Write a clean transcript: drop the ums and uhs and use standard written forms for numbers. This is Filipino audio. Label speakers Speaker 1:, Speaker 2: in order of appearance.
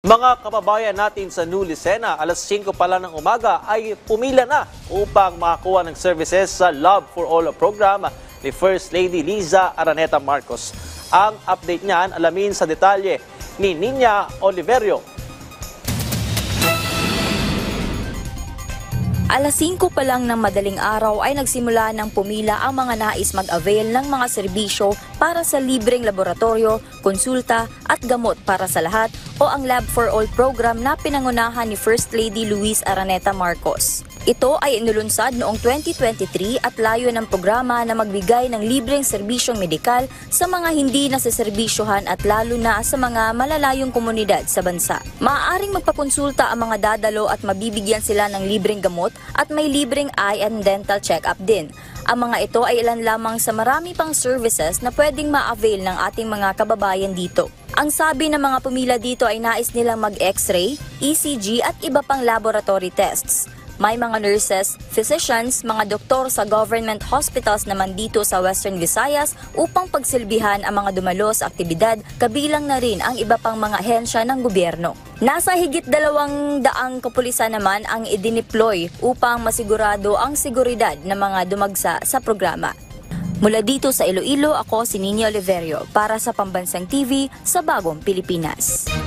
Speaker 1: Mga kababayan natin sa New Lucena, alas 5 pa lang ng umaga ay pumila na upang makakuha ng services sa Love for All program ni First Lady Liza Araneta Marcos. Ang update niyan, alamin sa detalye ni Nina Oliverio.
Speaker 2: Alas 5 pa lang ng madaling araw ay nagsimula ng pumila ang mga nais mag-avail ng mga serbisyo para sa libreng laboratorio, konsulta at gamot para sa lahat o ang Love for All program na pinangunahan ni First Lady Luis Araneta Marcos. Ito ay inulunsad noong 2023 at layo ng programa na magbigay ng libreng serbisyong medikal sa mga hindi naseserbisyohan at lalo na sa mga malalayong komunidad sa bansa. Maaaring magpakonsulta ang mga dadalo at mabibigyan sila ng libreng gamot at may libreng eye and dental check-up din. Ang mga ito ay ilan lamang sa marami pang services na pwedeng ma-avail ng ating mga kababayan dito. Ang sabi ng mga pumila dito ay nais nilang mag-X-ray, ECG at iba pang laboratory tests. May mga nurses, physicians, mga doktor sa government hospitals naman dito sa Western Visayas upang pagsilbihan ang mga dumalo sa aktibidad, kabilang na rin ang iba pang mga ahensya ng gobyerno. Nasa higit 200 kapulisan naman ang idineploy upang masigurado ang seguridad ng mga dumagsa sa programa. Mula dito sa Iloilo, ako si Nina Oliverio para sa Pambansang TV sa Bagong Pilipinas.